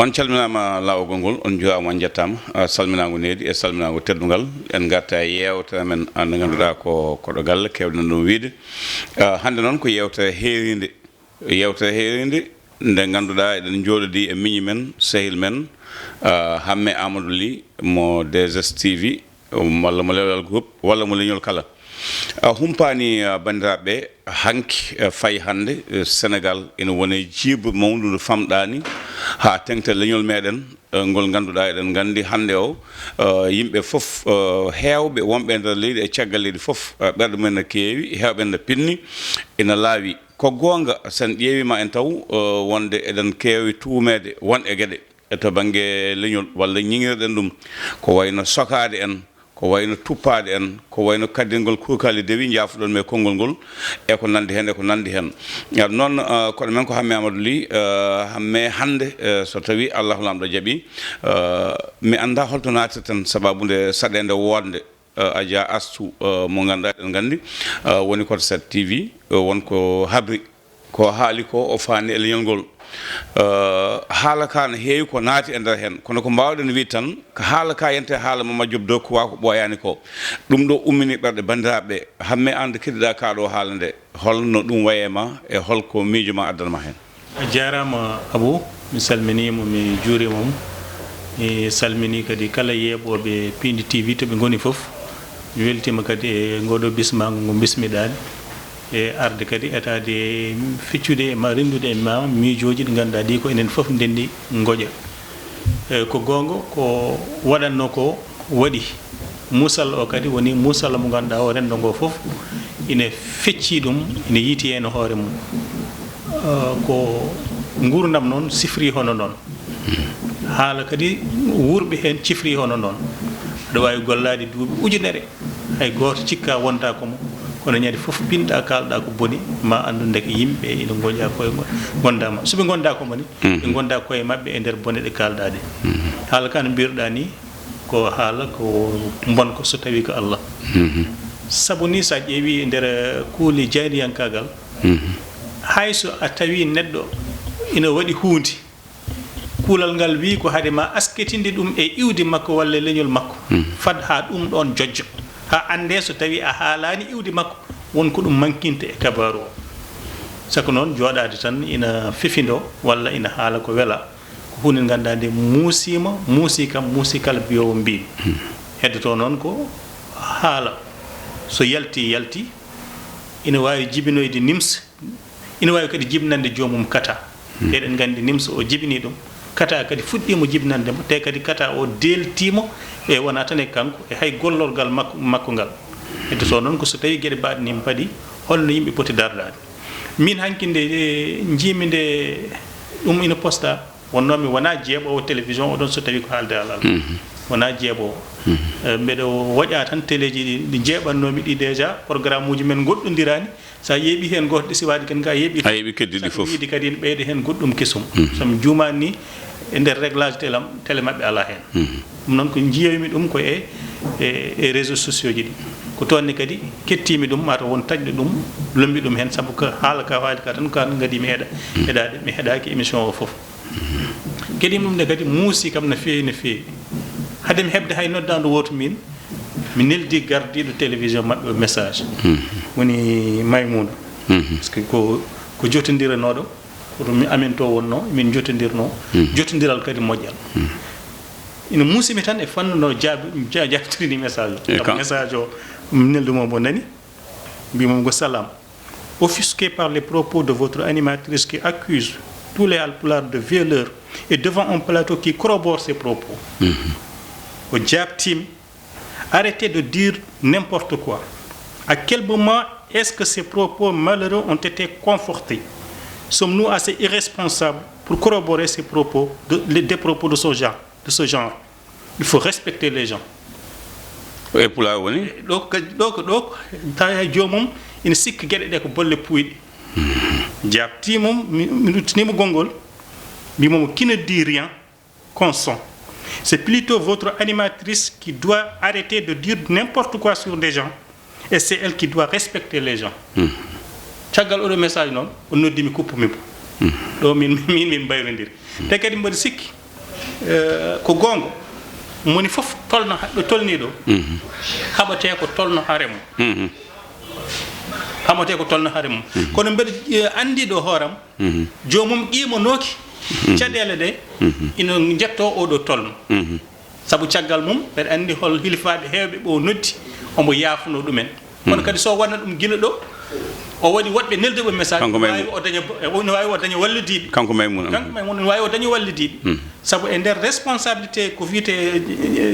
on calminama lawol ngol on joama jettama salminago needi e salminago teddugal en garta yewtere men ande ganduɗa ko koɗo galle kewɗen ɗum wiide hande noon ko yewtere heeride nde ganduɗa eɗen jooɗodi e miñi men sehil men Hamme Amadou Ly mo DSTV walla mo Lewlal Group walla mo leñol kala humpani bandiraɓe hanki fayi hande Sénégal ina woni jiiba mawdudu famɗani ha tengte leñol meɗen ngol ganduɗa eɗen gandi hande o yimɓe fof hewɓe wonɓe nder leydi e caggal leydi fof ɓerɗe mumen ne keewi hewɓe ne pinni ina laawi ko gonga sen ƴeewima en taw wonde eɗen keewi tuumede won e gueɗe to banggue leñol walla ñiŋirɗen ɗum ko wayno sokade en ko wayno tuppade en ko wayno kaddingol kuukali dewi jaafuɗon me konngol ngol e ko nandi hen noon koɗo men ko Hamme Amadou Ly hamme hande so tawi Allahu lamɗo jaaɓi mi anda holto natirten sababude saɗede wonde Adja Astou mo ganduɗa eɗen gandi woni koto 7TV wonko habri ko haali ko o faani e leñol ngol haala ka ne heewi ko naati e nder hen kono ko mbawɗen wi tan ko haala ka yente haala Mama Diop Dow ko wako ɓoyani ko ɗum ɗo ummini ɓerɗe bandiraɓe hamme ande keddiɗa kaɗo haala nde holno ɗum wayema e holko miijo ma addanma hen. A jarama Abou, mi salminimo mi juurimamo mi salmini kadi kala yeeɓoɓe Pindi TV to ɓe goni foof mi weltima kadi e ngoɗo bismago ngo bismiɗani e arde kadi etade ficcude e ma rendude e ma miijoji ɗi ganduɗa ɗi ko enen foof ndendi goƴa ko gonga ko waɗanno ko waɗi musalla o kadi woni musalla mo ganduɗa o rendo ngo foof ina fecci ɗum ina yiiti hen hoore mum ko gurdam noon sifri hono noon haala kadi wurɓe hen cifri hono noon aɗa wawi gollade duuɓi ujunere hay goto cikka wonta komo kono ñande fof pinɗa kalɗa ko boni ma andu deke yimɓe ina goƴa koye gondama soɓe gonda ko mani ɓe gonda koye mabɓe e nder bone ɗe kalɗa ɗe haala ka no mbiruɗa ni ko haala ko bonko so tawi ko Allah saabu ni sa ƴeewi nder kuuli jayriyankagal hayso a tawi neɗɗo ina waɗi hunde kuulal ngal wi ko haade ma asketinde ɗum e iwde makko walla leñol makko fad ha ɗum ɗon jojjo ha ande so tawi a haalani iwde makko wonko ɗum manquinte e kabaru o sako noon joɗade tan ina fifindo walla ina haala ko wela ko hunde ganduɗa nde muusima muusi kam muusi kala mbiyowo mbimi heddoto noon ko haala so yalti ina wawi jibinoyde nimsa ina wawi kadi jibnande jomum kata eɗen gandi nimsa o jibini ɗum kata kadi fuɗɗimo jibnandemo te kadi kata o deltimo e wona tan e kanko e hay gollorgal makko ngal heddoto noon ko so tawi gueɗe mbaɗenima paadi holno yimɓe poti dardade min hanki nde jiimi nde ɗum ina posta wonnomi wona jeeɓowo télévision oɗon so tawi ko haalde alal wona jeeɓowo mbeɗo waɗa tan téléji ɗi jeeɓannomi ɗi déjà programme uji men goɗɗodirani sa yeeɓi hen goto ɗe siwade ken ga yeeɓi a yeeɓi keddiɗi foof wiide kadi ne ɓeyde hen goɗɗum kesum somi jumani ni e nder réglage télé mabɓe ala hen ɗum noon ko jiyawmi ɗum ko e réseaux sociaux ji ɗi ko toonne kadi kettimi ɗum mata won taƴɗo ɗum lombi ɗum hen saabu ko haala ka haali ka tan ka gadi mi heɗade mi heɗaki émission o foof keɗimi ɗum nde kadi muusi kam no feewi hade mi heɓde hay noddandu woto min mi neldi gardiɗo télévision mabɓe o message woni Maymouna par ce que ko jotodiranoɗo koto mi amen to wonno min jotodirno jotodiral kadi moƴƴal ina muusimi tan e fannu no jabtirini message o message o neldumo mo nani mbimom go salam offusqué par les propos de votre animatrice qui accuse tous les Halpulaar de violeurs et devant un plateau qui corrobore ses propos au jabtim arrêtez de dire n'importe quoi. À quel moment est-ce que ces propos malheureux ont été confortés? Sommes-nous assez irresponsables pour corroborer ces propos, des propos de ce genre? Il faut respecter les gens. Et pour la woni donc tawi jomum ina sikki gueɗe ɗe ko bolle puyɗe jabtimum mi luttinimo gongol mbimomo qui ne dit rien consent. C'est plutôt votre animatrice qui doit arrêter de dire n'importe quoi sur des gens et c'est elle qui doit respecter les gens. Caggal oɗo message noon o noddimi kuppumi ɗo min mbayrodiri te kadi mbaɗa sikki ko gongo moni fof tolno do tolni do habate ko tolno harem hamate ko tolno harem kono mbede andi do horam jomum qimo noki cadele de ino jetto o do tolno sabu caggal mum be andi hol hilifaabe hewbe bo noddi omo yaafuno dumen kono kadi so wonna dum gila do o wadi wadbe nelde bo message wawi o daña wallidibe kanko maymun wawi o daña wallidibe sabu e der responsabilité ko wiite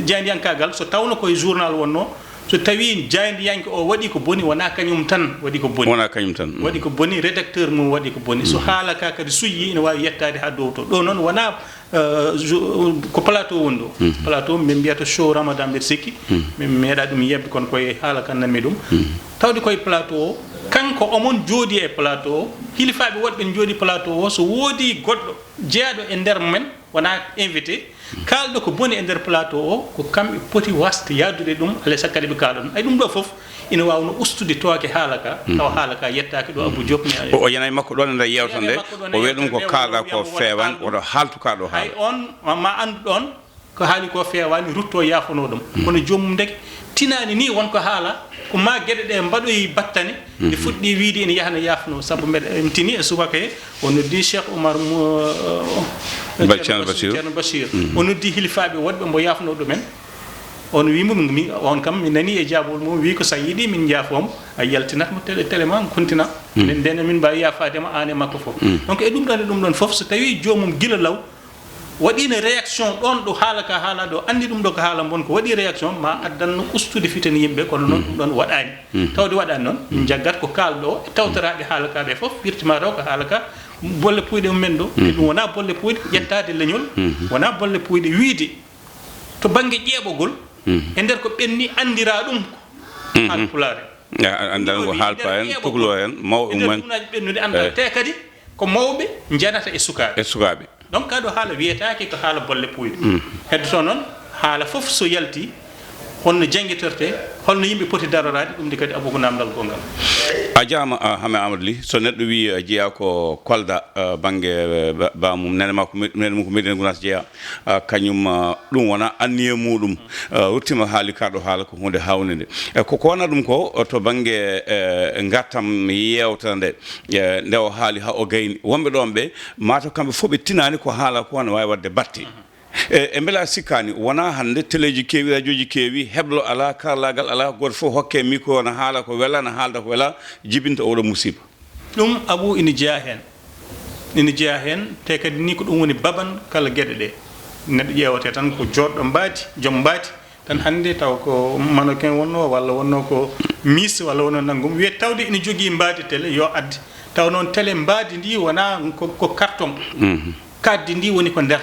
jayndiyankagal so tawno koye journal wonno so tawi jayndiyanke o wadi ko boni wona kanyum tan wadi ko boni wadi ko boni rédacteur mum wadi ko boni so haala ka kadi suyi ina wawi yettade ha dow to do non wona ko plateau wondo plateau min biyata show ramadan be sikki min meeda dum yebbi kon koye haala kan nammi dum tawdi koye plateau kanko omon jodi e plateau hilifaabe wodbe jodi plateau so wodi goddo jeado e der men wana invité kaldo ko boni e der plateau ko kambe poti wasti yadude dum ale sakade be kalon ay dum do fof ina wawno ustude toke halaka taw halaka yettaaki do Abou Diop o yanay makko don nda yewtande o wi dum ko kaada ko fewan o do haltu ka do hay on ma andu don ko haali ko fewani rutto yafuno dum kono jomum dek tinani ni wonko haala ko ma gede de mbadoyi battane de fuddi wiidi ene yahna yafuno sabu med tini e subaka e on di Cheikh Oumar Thierno Bachir on di hilifaabe wodbe mbo yafuno dumen on wi mum mi on kam mi nani e jabol mum wi ko sayidi min jafom ay yaltinat mo téléman kontina nen den min ba yafaade ma ane makko fof donc e dum don fof so tawi jomum gila law wadi ne réaction don do halaka hala do andi dum do ko hala bon ko wadi réaction ma addan ustude fitani yimbe kono non dum don wadani tawdi wadani non jaggat ko kaldo tawtaraade halaka be fof firtima do ko halaka bolle puyde men do dum wona bolle puyde yettade leñol wona bolle puyde wiide to bangi jebogol e der ko benni andira dum al pulare andal go halpa en tuglo en maw men bennude andal te kadi ko mawbe janata e sukabe donc kado haala wiyetaake ko haala bolle puyde heddo non haala fof so yalti honno jangiterte holno yimbe poti darorade dum de kadi abugo namdal gongal a jaama Hame Amadou Ly so neddo wi jeya ko kolda bange ba mum nene makko nene ko medina gunas jeya kanyum dum wona anniye mudum wurtima haali kado haala ko hunde hawnide ko wona dum ko to bange ngattam yewtande nde o haali ha o gayni wombe dombe mato kambe fobe tinani ko haala ko wona wawi wadde batti e mbela sikani wona hande teleji kewi radioji kewi heblo ala karlagal ala goto fof hokke micro na haala ko wela na haalda ko wela jibinta oɗo musiba ɗum Abou ina jeeya hen te kadi ni ko ɗum woni baban kala gueɗe ɗe neɗɗo ƴewate tan ko joɗɗo mbaadi joom mbaadi tan hande taw ko mannequin wonno walla wonno ko miss walla wonno nangum wiye tawde ina jogui mbaadi télé yo adde taw noon télé mbaadi ndi wona ko carton kaddi ndi woni ko nder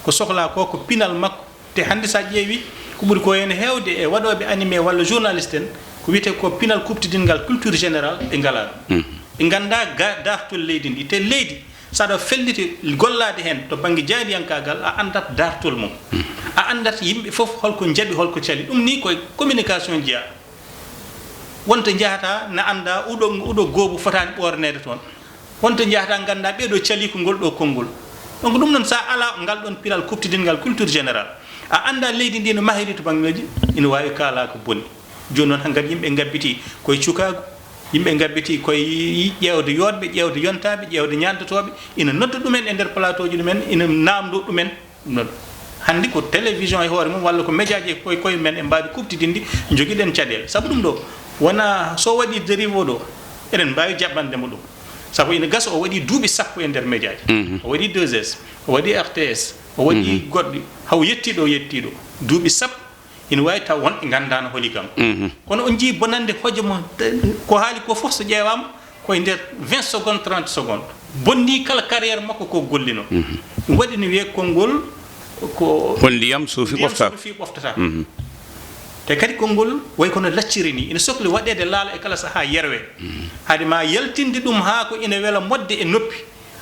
ko sohla ko pinal makko te hande sa ƴeewi ko ɓuri ko hen hewde e waɗoɓe animé walla journaliste en ko wiyete ko pinal kuptidingal culture générale ɓe ngala ɗum ɓe ganda dartol leydi ndi te leydi saɗa felliti gollade hen to banggue jaydiyankagal a andat dartol mum a andat yimɓe fof holko jaaɓi holko cali ɗum ni koye communication jeeya wonto jahata na anda uɗo goobu fotani ɓornede toon wonto jahata ganda ɓeɗo cali ko ngol ɗo konngol donc ɗum noon sa ala ngal ɗon pilal kuptidingal culture générale a anda leydi ndi no mahiri to banggueji ina wawi kala ko bonni joni noon hankkadi yimɓe gabbiti koye cukago yimɓe gabbiti koye ƴewde yodɓe ƴewde yontaɓe ƴewde ñandotoɓe ina nodda ɗumen e nder plateau ji ɗumen ina namdo ɗumen ɗum noon hande ko télévision e hoore mum walla ko média ji koye men e mbawi kuptidinde joguiɗen caɗele saabu ɗum ɗo wona so waɗi dérive o ɗo eɗen mbawi jaɓɓandemo ɗum sabu ina gasa o waɗi duuɓi sappo e nder média ji o waɗi 2S o waɗi RTS o waɗi goɗɗi haw yettiɗo duuɓi sappo ina wawi taw wonɓe gandano holi kam kono on jii bonande hojomo ko haali ko fof so ƴeewama koye nder 20 secondes 30 secondes bonni kala carrière makko ko gollino ɗum waɗi no wiye konngol ko ndiyam suufi ɓoftata te kadi konngol way kono lacciri ni ina sohli waɗede laala e kala saha yerwe haade ma yaltinde ɗum ha ko ina wela modde e noppi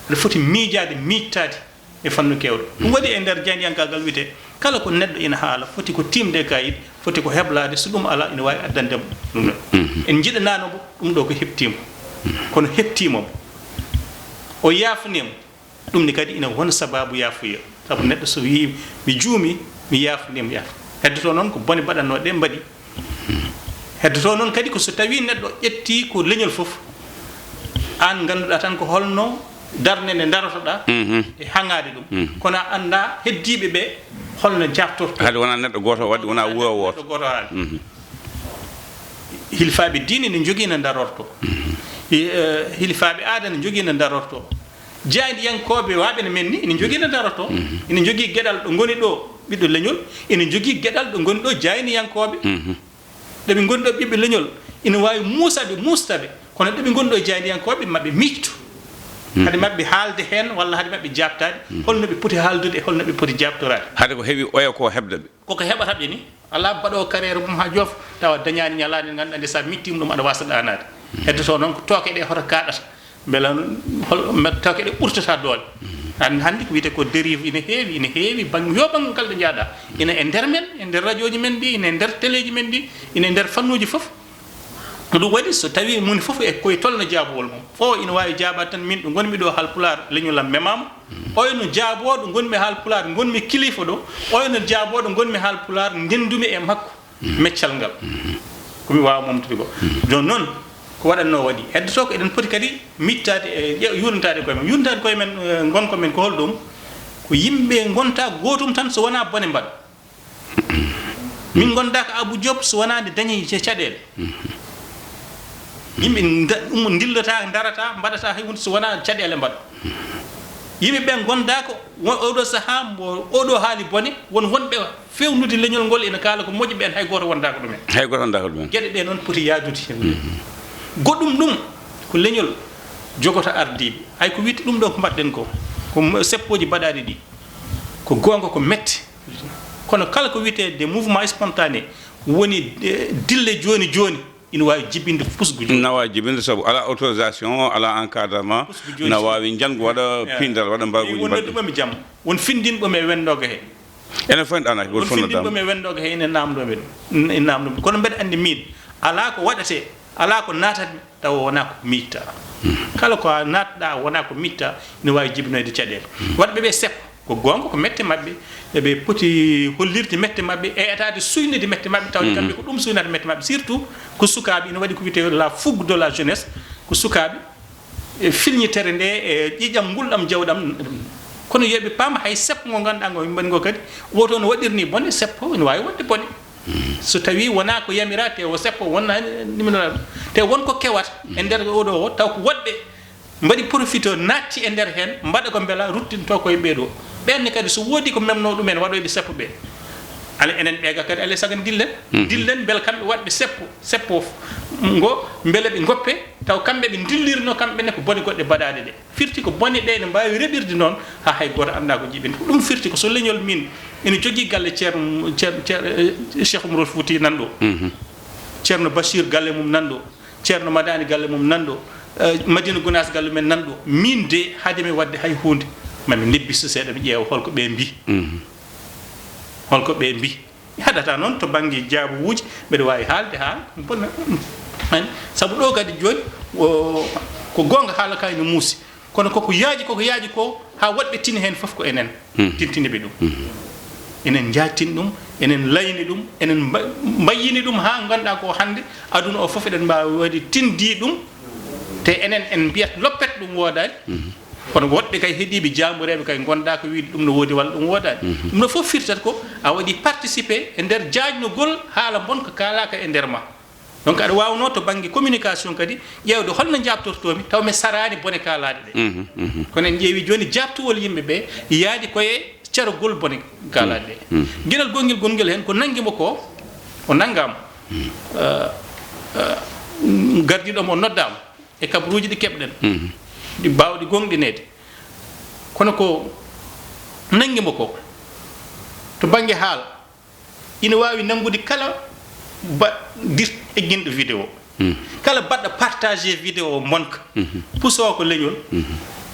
aɗa foti miijade miijtade e fannu kewɗo ɗum waɗi e nder jaydiyankagal wiyete kala ko neɗɗo ina haala foti ko timde kayit foti ko heblade so ɗum ala ina wawi addandemo ɗum ɗon en jiɗanano ɗum ɗo ko heptimo kono heptimomo o yaafnimo ɗum ni kadi ina won sababu yaafuya sabu neɗɗo so wi mi juumi mi yaafudima yaaf heddoto noon ko bone baɗanno ɗe mbaɗi heddoto noon kadi ko so tawi neɗɗo ƴetti ko leñol fof an ganduɗa tan ko holno darde nde darotoɗa e hangade ɗum kono a anda heddiɓe ɓe holno jabtorto hade wona neɗɗo goto wadde wona wuwa woto goto haali hilfaɓe diine ne jogui no darorto hilfaɓe aada ne jogui no darorto jayɗiyankoɓe waɓene men ni ene jogui no darorto ene jogui gueɗal ɗo goni ɗo ɓiɗɗo leñol ene jogui gueɗal ɗo goni ɗo jayniyankoɓe ɗoɓe goni ɗo ɓiɓɓe leñol ina wawi mustaɓe kono ɗoɓe goni ɗo jayniyankoɓe maɓe miicto hade mabɓe haalde hen walla hade mabɓe jabtade holno ɓe poti haaldude e holno ɓe poti jabtorade hade ko heewi oya ko hebde ɓe koko heɓataɓe ni ala mbaɗo carriére mum ha joof tawa dañani ñalade ganduɗa nde sa mittima ɗum aɗa wasa ɗanade heddoto noon ko tooke ɗe hoto kaɗata beela tooke ɗe ɓurtata doole hande ko wiyete ko dérive ina heewi yo banggal ngal ɗo jaaɗa ina e nder men e nder radio ji men ɗi ina e nder télé ji men ɗi ina e nder fannuji foof ɗum waɗi so tawi moni foof e koye tolno jaabowol mum o ina wawi jaabade tan min ɗo gonmi ɗo halpular leñolam memama oyno jaaboɗo gonmi halpular gonmi kilifa ɗo oyno jaaboɗo gonmi halpular ndendumi e makko meccal ngal komi wawa momtude ko joni noon ko waɗanno waɗi heddoto ko eɗen poti kadi mittade e yurnitade koye men gonko men ko holɗum ko yimɓe gonta gotum tan so wona bone mbaɗa min gonda ko Abou Diop so wona nde dañi caɗele yimɓe dillata darata mbaɗata hay hunde so wona caɗele mbaɗa yimɓe ɓe gonda ko oɗo saaha mo oɗo haali bone wonɓe fewnude leñol ngol ina kaala ko moƴƴi ɓen hay goto wonda ko ɗumen gueɗe ɗe noon poti yaadude goɗɗum ɗum ko leñol jogoto ardiɓe hay ko witte ɗum ɗo ko mbaɗɗen ko seppoji mbaɗaɗi ɗi ko gonga ko metti kono kala ko wiyete des mouvements spontanés woni dille joni ina wawi jibinde pusgu joni na wawi jibinde saabu ala autorisation ala encadrement na wawi janggo waɗa pindal waɗa mbaguji mbaɗɗi wonɗuɓami jaam won findinɓomi e wendoga he enen fof en ɗanaki goto fof findinɓomi e wendoga he ene namdoɓe ɗum kono mbeɗa andi min ala ko waɗete ala ko natatmi tawa wona ko mitta kala ko natɗa wona ko mitta ina wawi jibinoyde caɗele waɗɓe ɓe seppo ko gonga ko mette mabɓe eɓe poti hollirde mette mabɓe e etade suynide mette mabɓe tawde kamɓe ko ɗum suynade mette mabɓe surtout ko sukaɓe ina waɗi ko wiyete la fougue de la jeunesse ko sukaɓe e filñitere nde e ƴiƴam ngulɗam jawɗam kono yoɓe paama hay seppo ngo ganduɗa ngo mbaɗi ngo kadi woto no waɗirni bone seppo ene wawi wonde bone so tawi wona ko yamira te o seppo wonna niminoɗa te wonko kewata e nder oɗo o taw ko woɗɓe mbaɗi profite natti e nder hen mbaɗa ko beela ruttinto koye ɓeeɗo ɓenne kadi so woodi ko memno ɗumen waɗoyɓe seppo ɓe ala enen ɓeega kadi alay sago dillen beela kamɓe waɗɓe seppo ngo beele ɓe goppe taw kamɓe ɓe dillirno kamɓene ko bone goɗɗe mbaɗaɗe ɗe firti ko bone ɗe ne mbawi reɓirde noon ha hay goto anda ko jiɓini ko ɗum firti ko so leñol min ene jogui galle ceerno Cheikh Oumar Fouti nanɗo ceerno Bachir galle mum nanɗo ceerno Madani galle mum nanɗo Madina Gounas galle men nanɗo min de haademi wadde hay hunde mami nebbisa seeɗa mi ƴeewa holko ɓe mbi haɗata noon to banggue jaabuwuji mbeɗa wawi haalde bona saabu ɗo kadi joni ko gonga haala ka ene muusi kono koko yaaji ko ha woɗɓe tini hen foof ko enen tintiniɓe ɗum enen jattin ɗum enen layni ɗum enen mbayyini ɗum ha ganduɗa ko hande aduna o foof eɗen mbawi waɗi tindi ɗum te enen en mbiyat loppet ɗum woodani kono woɗɓe kay heeɗiɓe jamureɓe kay gonda ko wiide ɗum no woodi walla ɗum woodani ɗum no foof firtata ko a waɗi participé e nder jaajnogol haala bonka kalaka e nder ma donc aɗa wawno to banggue communication kadi ƴewde holno jabtortomi taw mi sarani bone kalaɗe ɗe kono en ƴeewi joni jabtowol yimɓeɓe yaadi koye carogol bone kalaɗe ɗe gueɗal gongel hen ko nanguimo ko naggama gardiɗomo noddama e kabaruji ɗi keɓɗen ɗi mbawɗi gonɗinede kono ko nanguimo ko to banggue haala ina wawi nangude kala egguinɗo vidéo kala baɗɗo partagé vidéo monka puso ko leñol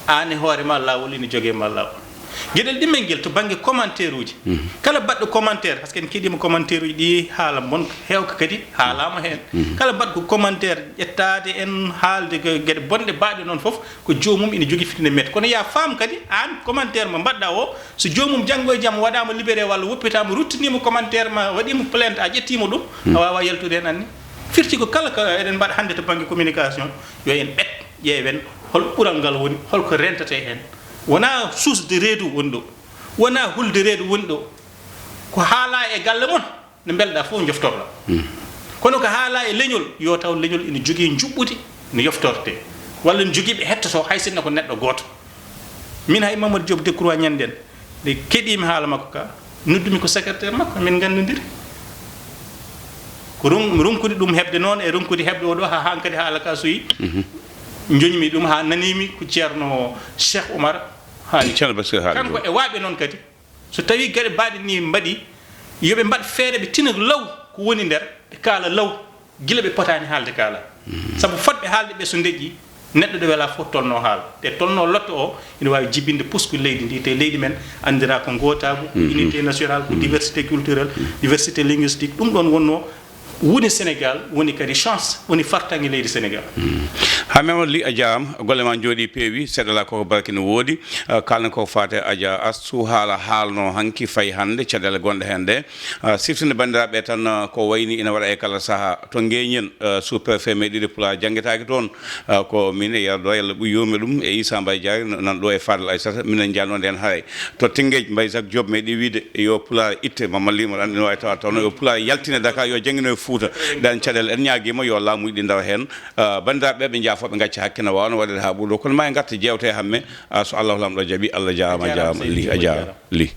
an e hoorema lawol ina jogue ma lawol gueɗel ɗimmel to banggue commentaire uji kala baɗɗo commentaire par ce que en keeɗima commentaire uji ɗi haala mon hewka kadi haalama hen kala baɗɗo commentaire ƴettade en haalde gueɗe bonɗe baaɗe noon foof ko jomum ina jogui fitinde mette kono ya faam kadi an commentaire mo mbaɗɗa o so jomum janggo e jaam waɗama libéré walla woppitama ruttinima commentaire ma waɗima plainte a ƴettima ɗum a wawa yaltude hen anni firti ko kala ko eɗen mbaɗa hande to banggue communication yo en ɓet ƴeewen hol ɓural ngal woni holko rentate hen wona susde reedu woni ɗo wona hulde reedu woni ɗo ko haala e galle mon no belɗa fof joftorɗa kono ko haala e leñol yo taw leñol ina jogui juɓɓudi no yoftorte walla no joguiɓe hettoto hay sinno ko neɗɗo goto min hay Mamadou Diop Decroix ñanden nde keeɗimi haala makko ka noddumi ko secrétaire makko min gandodiri ko ronkude ɗum heɓde noon e ronkude heɓde oɗo ha hankadi haala ka so yi joñmi ɗum ha nanimi ko ceerno Cheikh Oumar haali kanko e waaɓe noon kadi so tawi gueɗe mbaɗe ni mbaɗi yoɓe mbaɗ feere ɓe tina law ko woni nder ɓe kaala law gila ɓe potani haalde kaala saabu fotɓe haalde ɓe so deƴƴi neɗɗo ɗo wela fof tolno haala te tolno lotto o ina wawi jibinde pusku leydi ndi te leydi men andira ko gotagu unité nationale ko diversité culturelle diversité linguistique ɗum ɗon wonno woni Sénégal woni kadi chance woni fartangi leydi Sénégal ha Mamadou Ly a jaam golle ma jooɗi peewi seeɗala koko barki no woodi kalno ko fate Adja Astou haala haalno hanki fayi hande caɗele gonɗe hen nde siftinde bandiraɓe tan ko wayni ina waɗa e kala saaha to Nguéniène sous préfet meɗiɗi Pulaar jangguetaki toon ko min e yardo yalla ɓuyomi ɗum e Issa Mbaye Diary nan ɗo e Fadel Aissata minen jalnode hen haaray to Tinguédji Mbaye Jacques Diop meɗi wiide yo Pulaar itte Mamadou Ly andi no wawi tawa tawno yo Pulaar yaltine Dakar yo jangguino e Fouta dan caɗele en ñaguima yo laamu yiɗi dawa hen bandiraɓe ɓe jaafoɓe gacca hakke no wawno waɗede ha ɓuuɗo kono ma en garta jewte hamme so Allah lamɗo jaaɓi Allah jarama Ly a jarama Ly